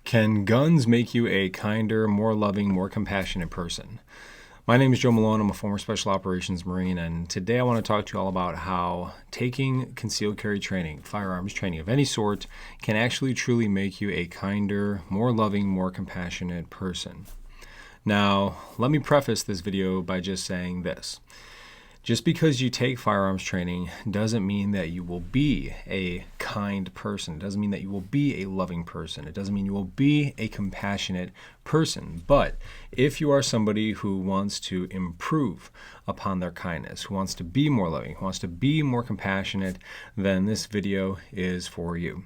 Can guns make you a kinder, more loving, more compassionate person? My name is Joe Malone. I'm a former Special Operations Marine, and today I want to talk to you all about how taking concealed carry training, firearms training of any sort, can actually truly make you a kinder, more loving, more compassionate person. Now, let me preface this video by just saying this. Just because you take firearms training doesn't mean that you will be a kind person. It doesn't mean that you will be a loving person. It doesn't mean you will be a compassionate person. But if you are somebody who wants to improve upon their kindness, who wants to be more loving, who wants to be more compassionate, then this video is for you.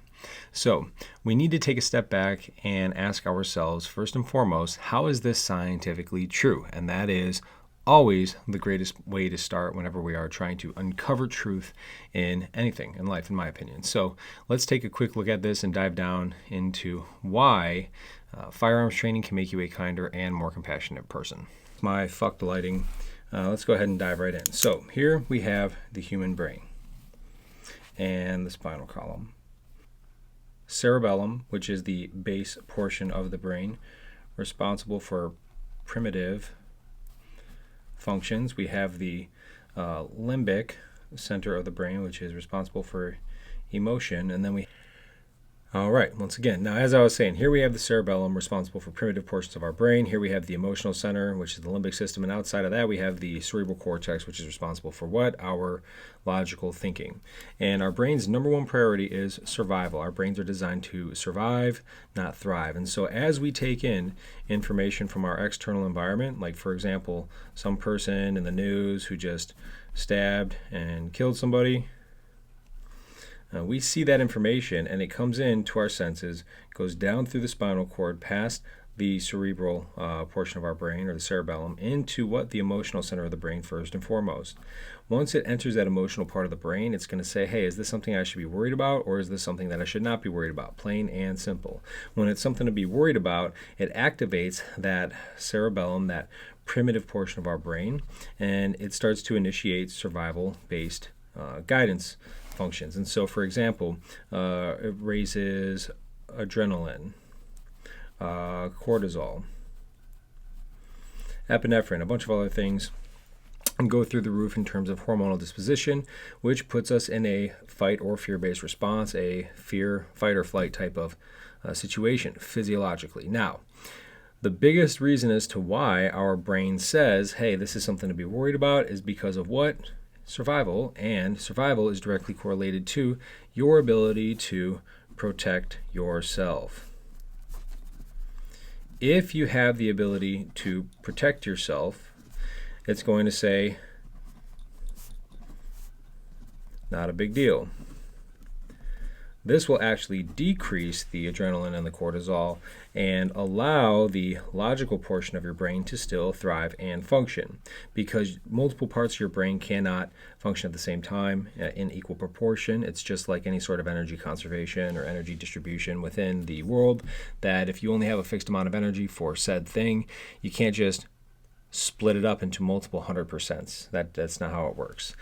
So we need to take a step back and ask ourselves, first and foremost, how is this scientifically true? And that is always the greatest way to start whenever we are trying to uncover truth in anything in life, in my opinion. So let's take a quick look at this and dive down into why firearms training can make you a kinder and more compassionate person. My fucked lighting. Let's go ahead and dive right in. So here we have the human brain and the spinal column. Cerebellum, which is the base portion of the brain, responsible for primitive functions. We have the limbic center of the brain, which is responsible for emotion, and then all right, once again, now as I was saying, here we have the cerebellum, responsible for primitive portions of our brain. Here we have the emotional center, which is the limbic system, and outside of that we have the cerebral cortex, which is responsible for what? Our logical thinking. And our brain's number one priority is survival. Our brains are designed to survive, not thrive. And so as we take in information from our external environment, like for example, some person in the news who just stabbed and killed somebody, we see that information and it comes into our senses, goes down through the spinal cord, past the cerebral portion of our brain, or the cerebellum, into what? The emotional center of the brain first and foremost. Once it enters that emotional part of the brain, it's going to say, hey, is this something I should be worried about, or is this something that I should not be worried about? Plain and simple. When it's something to be worried about, it activates that cerebellum, that primitive portion of our brain, and it starts to initiate survival-based guidance functions. And so, for example, it raises adrenaline, cortisol, epinephrine, a bunch of other things, and go through the roof in terms of hormonal disposition, which puts us in a fight or fear-based response, a fear, fight, or flight type of situation physiologically. Now, the biggest reason as to why our brain says, hey, this is something to be worried about, is because of what? Survival, and survival is directly correlated to your ability to protect yourself. If you have the ability to protect yourself, it's going to say, not a big deal. This will actually decrease the adrenaline and the cortisol and allow the logical portion of your brain to still thrive and function, because multiple parts of your brain cannot function at the same time in equal proportion. It's just like any sort of energy conservation or energy distribution within the world, that if you only have a fixed amount of energy for said thing, you can't just split it up into multiple 100%. That's not how it works.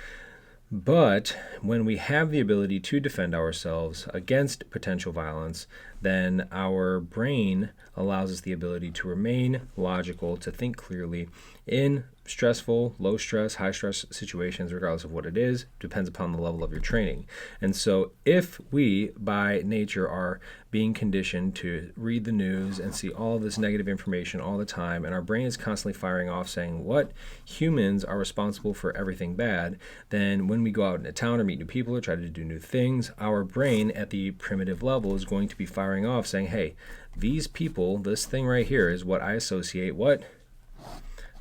But when we have the ability to defend ourselves against potential violence, then our brain allows us the ability to remain logical, to think clearly in stressful, low stress, high stress situations, regardless of what it is. Depends upon the level of your training. And so if we by nature are being conditioned to read the news and see all this negative information all the time, and our brain is constantly firing off saying what? Humans are responsible for everything bad, then when we go out into town or meet new people or try to do new things, our brain at the primitive level is going to be firing off saying, hey, these people, this thing right here is what I associate what?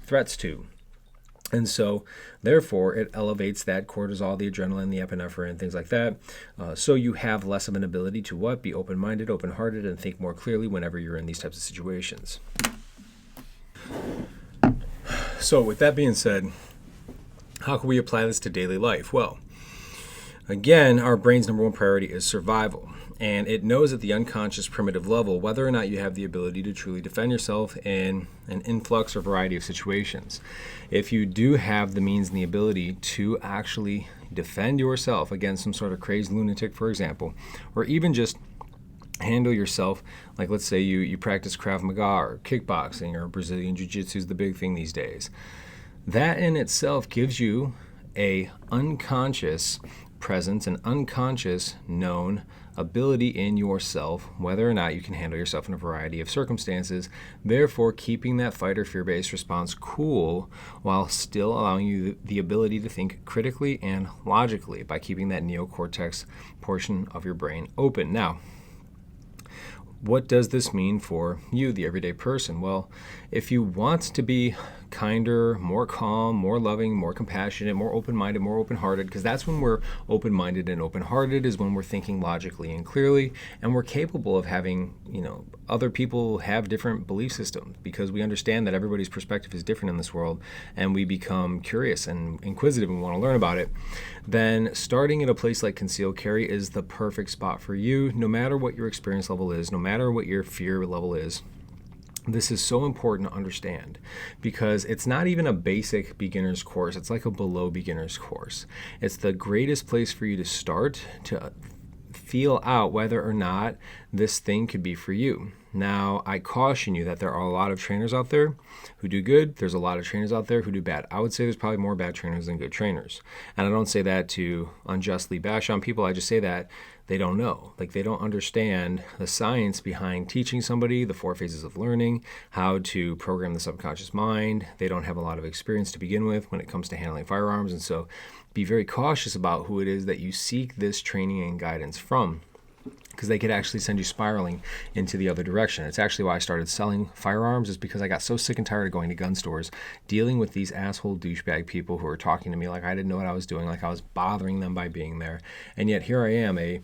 Threats to. And so, therefore, it elevates that cortisol, the adrenaline, the epinephrine, and things like that. So you have less of an ability to what? Be open-minded, open-hearted, and think more clearly whenever you're in these types of situations. So with that being said, how can we apply this to daily life? Well, again, our brain's number one priority is survival. And it knows at the unconscious primitive level whether or not you have the ability to truly defend yourself in an influx or variety of situations. If you do have the means and the ability to actually defend yourself against some sort of crazed lunatic, for example, or even just handle yourself. Like, let's say you practice Krav Maga or kickboxing, or Brazilian Jiu-Jitsu is the big thing these days. That in itself gives you a unconscious presence, an unconscious known ability in yourself, whether or not you can handle yourself in a variety of circumstances, therefore keeping that fight or fear-based response cool while still allowing you the ability to think critically and logically by keeping that neocortex portion of your brain open. Now, what does this mean for you, the everyday person? Well, if you want to be kinder, more calm, more loving, more compassionate, more open-minded, more open-hearted, because that's when we're open-minded and open-hearted, is when we're thinking logically and clearly, and we're capable of having, other people have different belief systems, because we understand that everybody's perspective is different in this world, and we become curious and inquisitive and want to learn about it. Then starting at a place like concealed carry is the perfect spot for you, no matter what your experience level is, no matter what your fear level is. This is so important to understand, because it's not even a basic beginner's course. It's like a below beginner's course. It's the greatest place for you to start to feel out whether or not this thing could be for you. Now, I caution you that there are a lot of trainers out there who do good. There's a lot of trainers out there who do bad. I would say there's probably more bad trainers than good trainers. And I don't say that to unjustly bash on people. I just say that they don't know. Like, they don't understand the science behind teaching somebody the 4 phases of learning, how to program the subconscious mind. They don't have a lot of experience to begin with when it comes to handling firearms. And so be very cautious about who it is that you seek this training and guidance from, because they could actually send you spiraling into the other direction. It's actually why I started selling firearms, is because I got so sick and tired of going to gun stores, dealing with these asshole douchebag people who were talking to me like I didn't know what I was doing, like I was bothering them by being there. And yet here I am, a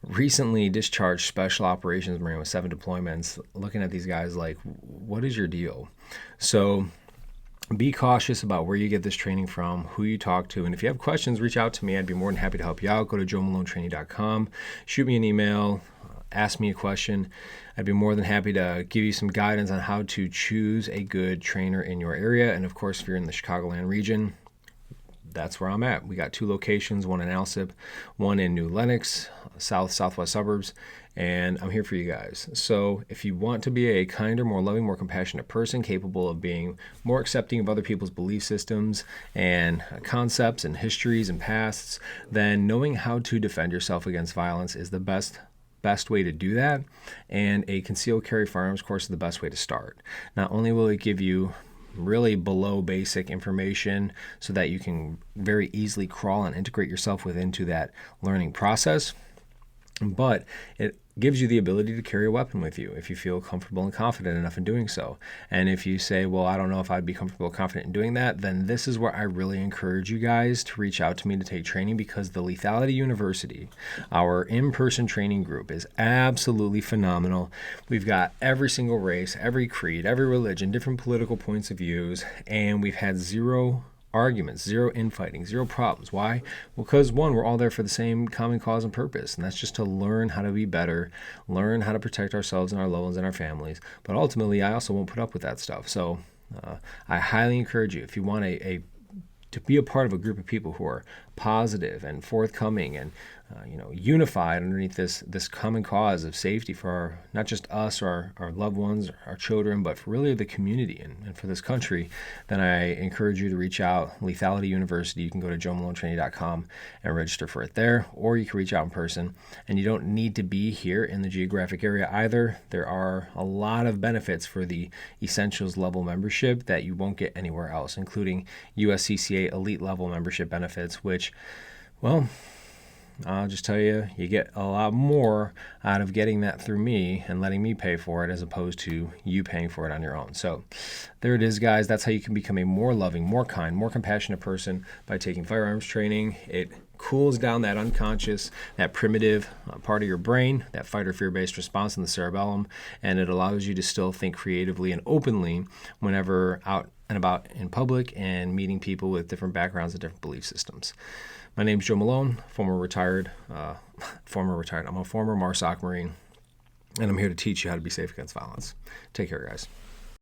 recently discharged special operations Marine with 7 deployments, looking at these guys like, what is your deal? So be cautious about where you get this training from, who you talk to, and if you have questions, reach out to me. I'd be more than happy to help you out. Go to joemalonetraining.com, shoot me an email, ask me a question. I'd be more than happy to give you some guidance on how to choose a good trainer in your area. And of course, if you're in the Chicagoland region, that's where I'm at. We got 2 locations, one in Alsip, one in New Lenox, southwest suburbs, and I'm here for you guys. So if you want to be a kinder, more loving, more compassionate person, capable of being more accepting of other people's belief systems and concepts and histories and pasts, then knowing how to defend yourself against violence is the best way to do that, and a concealed carry firearms course is the best way to start. Not only will it give you really below basic information so that you can very easily crawl and integrate yourself into that learning process, but it gives you the ability to carry a weapon with you if you feel comfortable and confident enough in doing so. And if you say, well, I don't know if I'd be comfortable and confident in doing that, then this is where I really encourage you guys to reach out to me to take training, because the Lethality University, our in-person training group, is absolutely phenomenal. We've got every single race, every creed, every religion, different political points of views, and we've had 0 arguments, 0 infighting, 0 problems. Why? Well, because 1, we're all there for the same common cause and purpose, and that's just to learn how to be better, learn how to protect ourselves and our loved ones and our families. But ultimately, I also won't put up with that stuff. So I highly encourage you, if you want to be a part of a group of people who are positive and forthcoming and unified underneath this common cause of safety for not just us or our loved ones, our children, but for really the community and for this country, then I encourage you to reach out. Lethality University, you can go to joemalonetraining.com and register for it there, or you can reach out in person. And you don't need to be here in the geographic area either. There are a lot of benefits for the Essentials level membership that you won't get anywhere else, including USCCA elite level membership benefits, which, well, I'll just tell you, you get a lot more out of getting that through me and letting me pay for it as opposed to you paying for it on your own. So there it is, guys. That's how you can become a more loving, more kind, more compassionate person by taking firearms training. It cools down that unconscious, that primitive part of your brain, that fight or fear-based response in the cerebellum, and it allows you to still think creatively and openly whenever out and about in public and meeting people with different backgrounds and different belief systems. My name's Joe Malone, former retired. I'm a former MARSOC Marine, and I'm here to teach you how to be safe against violence. Take care, guys.